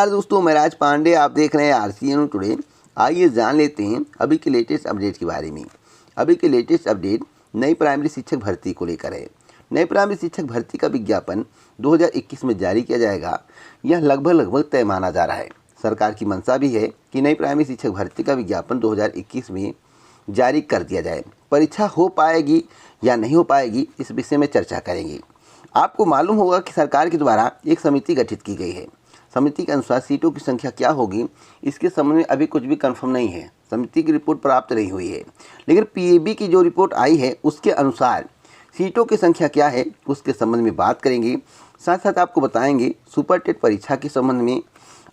दोस्तों, मैं राज पांडे, आप देख रहे हैं RCN टुडे। आइए जान लेते हैं अभी के लेटेस्ट अपडेट के बारे में। अभी के लेटेस्ट अपडेट नई प्राइमरी शिक्षक भर्ती को लेकर है। नई प्राइमरी शिक्षक भर्ती का विज्ञापन 2021 में जारी किया जाएगा। यह लगभग तय माना जा रहा है। सरकार की मंशा भी है कि नई प्राइमरी शिक्षक भर्ती का विज्ञापन 2021 में जारी कर दिया जाए। परीक्षा हो पाएगी या नहीं हो पाएगी, इस विषय में चर्चा करेंगे। आपको मालूम होगा कि सरकार के द्वारा एक समिति गठित की गई है। समिति के अनुसार सीटों की संख्या क्या होगी, इसके संबंध में अभी कुछ भी कंफर्म नहीं है। समिति की रिपोर्ट प्राप्त नहीं हुई है, लेकिन PAB की जो रिपोर्ट आई है उसके अनुसार सीटों की संख्या क्या है उसके संबंध में बात करेंगे। साथ साथ आपको बताएंगे सुपर टेट परीक्षा के संबंध में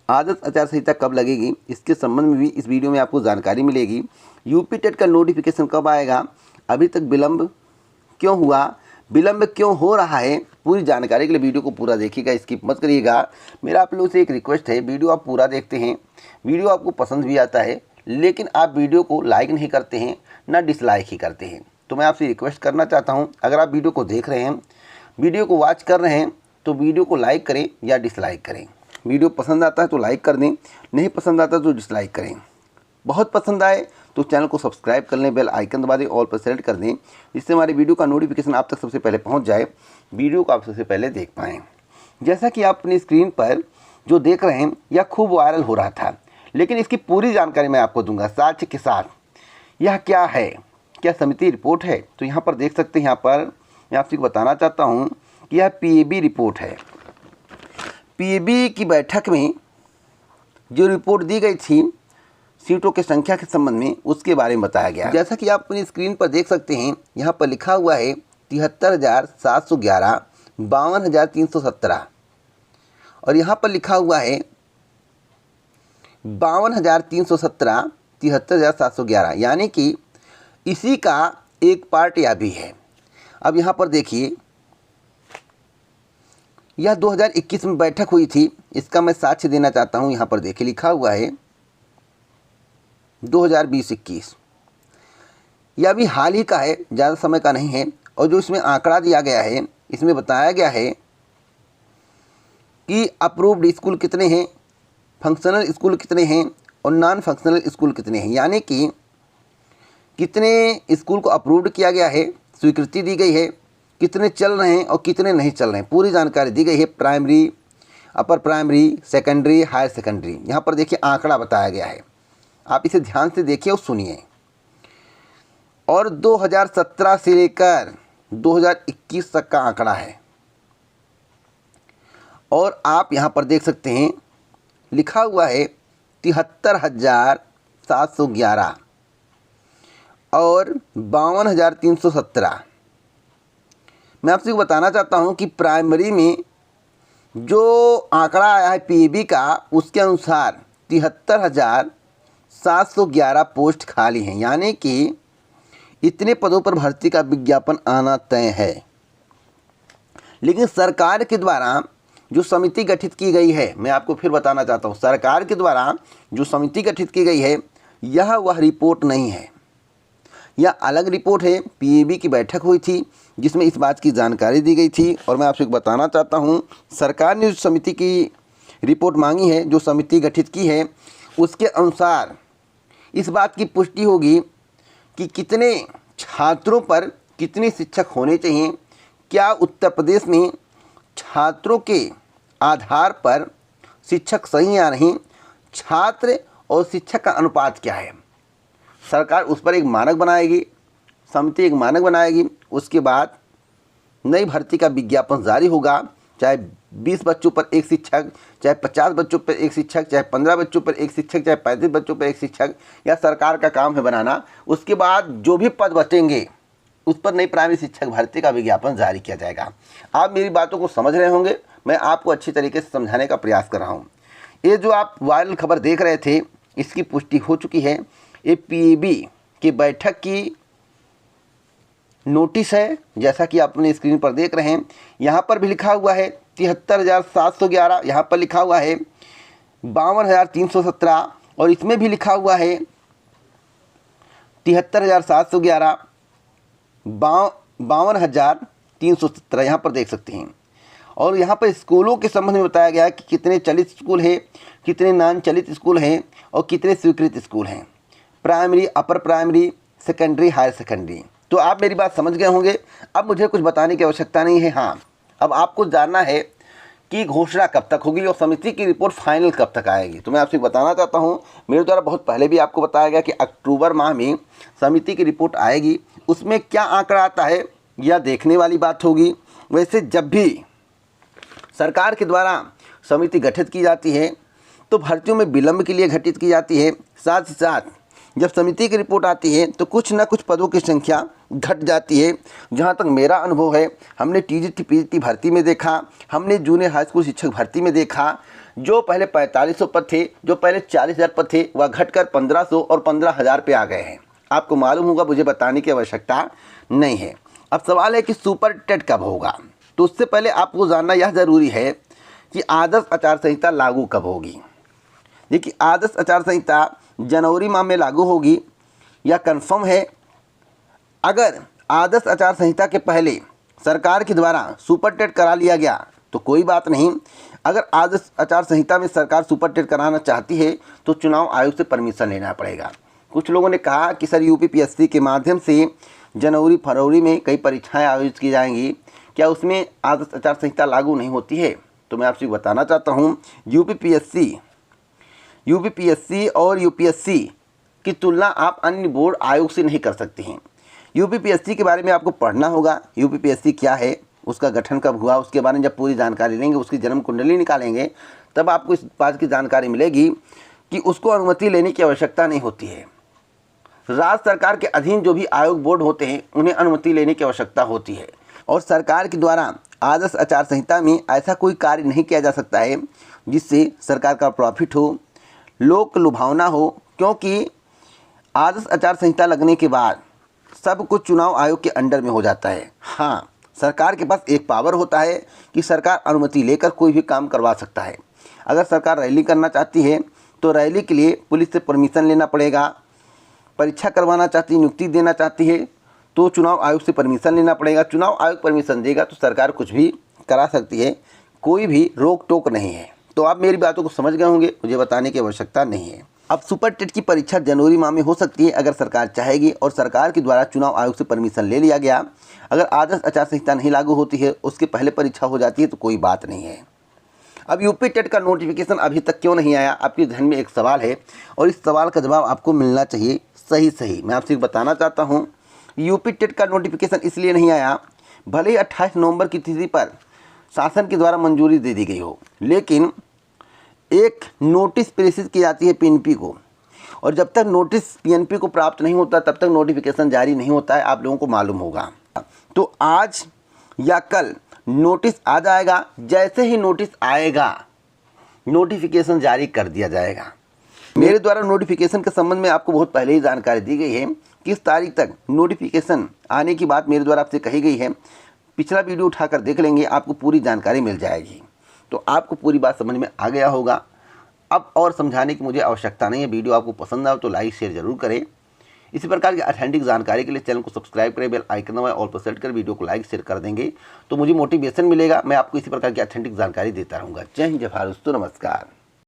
आदर्श आचार संहिता कब लगेगी, इसके संबंध में भी इस वीडियो में आपको जानकारी मिलेगी। यूपी टेट का नोटिफिकेशन कब आएगा, अभी तक विलम्ब क्यों हुआ, विलम्ब क्यों हो रहा है, पूरी जानकारी के लिए वीडियो को पूरा देखिएगा, स्किप मत करिएगा। मेरा आप लोगों से एक रिक्वेस्ट है, वीडियो आप पूरा देखते हैं, वीडियो आपको पसंद भी आता है, लेकिन आप वीडियो को लाइक नहीं करते हैं, ना डिसलाइक ही करते हैं। तो मैं आपसे रिक्वेस्ट करना चाहता हूं, अगर आप वीडियो को देख रहे हैं, वीडियो को वॉच कर रहे हैं, तो वीडियो को लाइक करें या डिसलाइक करें। वीडियो पसंद आता है तो लाइक कर दें, नहीं पसंद आता तो डिसलाइक करें। बहुत पसंद आए तो चैनल को सब्सक्राइब कर लें, बेल आइकन दबा दें, ऑल पर सेलेक्ट कर दें, जिससे हमारे वीडियो का नोटिफिकेशन आप तक सबसे पहले पहुंच जाए, वीडियो को आप सबसे पहले देख पाएँ। जैसा कि आप अपनी स्क्रीन पर जो देख रहे हैं, यह खूब वायरल हो रहा था, लेकिन इसकी पूरी जानकारी मैं आपको दूंगा साक्ष्य के साथ। यह क्या है, क्या समिति रिपोर्ट है? तो यहाँ पर देख सकते हैं, यहाँ पर मैं आपसे बताना चाहता हूँ कि यह PAB रिपोर्ट है। PAB की बैठक में जो रिपोर्ट दी गई थी सीटों की संख्या के संबंध में, उसके बारे में बताया गया। जैसा कि आप अपनी स्क्रीन पर देख सकते हैं, यहाँ पर लिखा हुआ है 73,711, 52,317 और यहाँ पर लिखा हुआ है 52,317, 73,711, यानी कि इसी का एक पार्ट यह भी है। अब यहाँ पर देखिए, यह 2021 में बैठक हुई थी, इसका मैं साक्ष्य देना चाहता हूँ। यहाँ पर देखिए लिखा हुआ है 2020-21, यह भी हाल ही का है, ज़्यादा समय का नहीं है। और जो इसमें आंकड़ा दिया गया है, इसमें बताया गया है कि अप्रूव्ड स्कूल कितने हैं, फंक्शनल स्कूल कितने हैं और नॉन फंक्शनल स्कूल कितने हैं, यानी कि कितने स्कूल को अप्रूव्ड किया गया है, स्वीकृति दी गई है, कितने चल रहे हैं और कितने नहीं चल रहे हैं, पूरी जानकारी दी गई है। Primary, upper primary, secondary, higher secondary, यहाँ पर देखिए आंकड़ा बताया गया है। आप इसे ध्यान से देखिए और सुनिए। और 2017 से लेकर 2021 तक का आंकड़ा है। और आप यहाँ पर देख सकते हैं लिखा हुआ है 73,711 और 52,317। मैं आपसे बताना चाहता हूँ कि प्राइमरी में जो आंकड़ा आया है PAB का, उसके अनुसार 73,711 पोस्ट खाली हैं, यानी कि इतने पदों पर भर्ती का विज्ञापन आना तय है। लेकिन सरकार के द्वारा जो समिति गठित की गई है, मैं आपको फिर बताना चाहता हूँ, सरकार के द्वारा जो समिति गठित की गई है, यह वह रिपोर्ट नहीं है, यह अलग रिपोर्ट है। PAB की बैठक हुई थी जिसमें इस बात की जानकारी दी गई थी। और मैं आपसे बताना चाहता हूँ, सरकार ने उस समिति की रिपोर्ट मांगी है, जो समिति गठित की है, उसके अनुसार इस बात की पुष्टि होगी कि कितने छात्रों पर कितने शिक्षक होने चाहिए, क्या उत्तर प्रदेश में छात्रों के आधार पर शिक्षक सही या नहीं, छात्र और शिक्षक का अनुपात क्या है। सरकार उस पर एक मानक बनाएगी, समिति एक मानक बनाएगी। उसके बाद नई भर्ती का विज्ञापन जारी होगा, चाहे 20 बच्चों पर एक शिक्षक, चाहे 50 बच्चों पर एक शिक्षक, चाहे 15 बच्चों पर एक शिक्षक, चाहे 35 बच्चों पर एक शिक्षक, या सरकार का काम है बनाना। उसके बाद जो भी पद बचेंगे उस पर नई प्राइमरी शिक्षक भर्ती का विज्ञापन जारी किया जाएगा। आप मेरी बातों को समझ रहे होंगे, मैं आपको अच्छी तरीके से समझाने का प्रयास कर रहा हूँ। ये जो आप वायरल खबर देख रहे थे, इसकी पुष्टि हो चुकी है। ये PAB की बैठक की नोटिस है, जैसा कि आप अपनी स्क्रीन पर देख रहे हैं। यहाँ पर भी लिखा हुआ है 73,711, यहाँ पर लिखा हुआ है 52,317 और इसमें भी लिखा हुआ है 73,711, 52,317, यहाँ पर देख सकते हैं। और यहाँ पर स्कूलों के संबंध में बताया गया है कि कितने चलित स्कूल हैं, कितने नॉन चलित स्कूल हैं और कितने स्वीकृत स्कूल हैं, primary, upper primary, secondary, higher secondary. तो आप मेरी बात समझ गए होंगे। अब मुझे कुछ बताने की आवश्यकता नहीं है। हाँ, अब आपको जानना है कि घोषणा कब तक होगी और समिति की रिपोर्ट फाइनल कब तक आएगी। तो मैं आपसे बताना चाहता हूँ, मेरे द्वारा बहुत पहले भी आपको बताया गया कि अक्टूबर माह में समिति की रिपोर्ट आएगी। उसमें क्या आंकड़ा आता है यह देखने वाली बात होगी। वैसे जब भी सरकार के द्वारा समिति गठित की जाती है तो भर्तियों में विलंब के लिए गठित की जाती है। साथ ही साथ जब समिति की रिपोर्ट आती है तो कुछ न कुछ पदों की संख्या घट जाती है। जहाँ तक मेरा अनुभव है, हमने टीजीटी पीजीटी भर्ती में देखा, हमने जूनियर हाई स्कूल शिक्षक भर्ती में देखा, जो पहले 4500 पद थे, जो पहले 40,000 पद थे, वह घटकर 1500 और 15,000 पे आ गए हैं। आपको मालूम होगा, मुझे बताने की आवश्यकता नहीं है। अब सवाल है कि सुपर टेट कब होगा। तो उससे पहले आपको जानना यह ज़रूरी है कि आदर्श आचार संहिता लागू कब होगी। देखिए, आदर्श आचार संहिता जनवरी माह में लागू होगी या कंफर्म है। अगर आदर्श आचार संहिता के पहले सरकार के द्वारा सुपर टेट करा लिया गया तो कोई बात नहीं। अगर आदर्श आचार संहिता में सरकार सुपर टेट कराना चाहती है तो चुनाव आयोग से परमिशन लेना पड़ेगा। कुछ लोगों ने कहा कि सर यूपीपीएससी के माध्यम से जनवरी फरवरी में कई परीक्षाएं आयोजित की जाएंगी, क्या उसमें आदर्श आचार संहिता लागू नहीं होती है? तो मैं आपसे बताना चाहता हूँ, यूपीपीएससी और यूपीएससी की तुलना आप अन्य बोर्ड आयोग से नहीं कर सकते हैं। यूपीपीएससी के बारे में आपको पढ़ना होगा, यूपीपीएससी क्या है, उसका गठन कब हुआ, उसके बारे में जब पूरी जानकारी लेंगे, उसकी जन्म कुंडली निकालेंगे, तब आपको इस बात की जानकारी मिलेगी कि उसको अनुमति लेने की आवश्यकता नहीं होती है। राज्य सरकार के अधीन जो भी आयोग बोर्ड होते हैं उन्हें अनुमति लेने की आवश्यकता होती है। और सरकार के द्वारा आदर्श आचार संहिता में ऐसा कोई कार्य नहीं किया जा सकता है जिससे सरकार का प्रॉफिट हो, लोक लुभावना हो, क्योंकि आदर्श आचार संहिता लगने के बाद सब कुछ चुनाव आयोग के अंडर में हो जाता है। हाँ, सरकार के पास एक पावर होता है कि सरकार अनुमति लेकर कोई भी काम करवा सकता है। अगर सरकार रैली करना चाहती है तो रैली के लिए पुलिस से परमिशन लेना पड़ेगा। परीक्षा करवाना चाहती है, नियुक्ति देना चाहती है तो चुनाव आयोग से परमिशन लेना पड़ेगा। चुनाव आयोग परमिशन देगा तो सरकार कुछ भी करा सकती है, कोई भी रोक टोक नहीं है। तो आप मेरी बातों को समझ गए होंगे, मुझे बताने की आवश्यकता नहीं है। अब सुपर टेट की परीक्षा जनवरी माह में हो सकती है अगर सरकार चाहेगी और सरकार के द्वारा चुनाव आयोग से परमिशन ले लिया गया। अगर आदर्श आचार संहिता नहीं लागू होती है, उसके पहले परीक्षा हो जाती है तो कोई बात नहीं है। अब यूपी टेट का नोटिफिकेशन अभी तक क्यों नहीं आया, आपके ध्यान में एक सवाल है और इस सवाल का जवाब आपको मिलना चाहिए सही। मैं आपसे बताना चाहता हूँ, यूपी टेट का नोटिफिकेशन इसलिए नहीं आया, भले ही 28 नवंबर की तिथि पर शासन के द्वारा मंजूरी दे दी गई हो, लेकिन एक नोटिस प्रेषित की जाती है पीएनपी को, और जब तक नोटिस पीएनपी को प्राप्त नहीं होता तब तक नोटिफिकेशन जारी नहीं होता है। आप लोगों को मालूम होगा। तो आज या कल नोटिस आ जाएगा। जैसे ही नोटिस आएगा नोटिफिकेशन जारी कर दिया जाएगा। मेरे द्वारा नोटिफिकेशन के संबंध में आपको बहुत पहले ही जानकारी दी गई है। किस तारीख तक नोटिफिकेशन आने की बात मेरे द्वारा आपसे कही गई है, पिछला वीडियो उठाकर देख लेंगे, आपको पूरी जानकारी मिल जाएगी। तो आपको पूरी बात समझ में आ गया होगा। अब और समझाने की मुझे आवश्यकता नहीं है। वीडियो आपको पसंद आए तो लाइक शेयर जरूर करें। इसी प्रकार की ऑथेंटिक जानकारी के लिए चैनल को सब्सक्राइब करें, बेल आइकन दबाएं, ऑल पर सेट कर वीडियो को लाइक शेयर कर देंगे तो मुझे मोटिवेशन मिलेगा। मैं आपको इसी प्रकार की ऑथेंटिक जानकारी देता रहूँगा। जय हिंद, जय भारत, नमस्कार।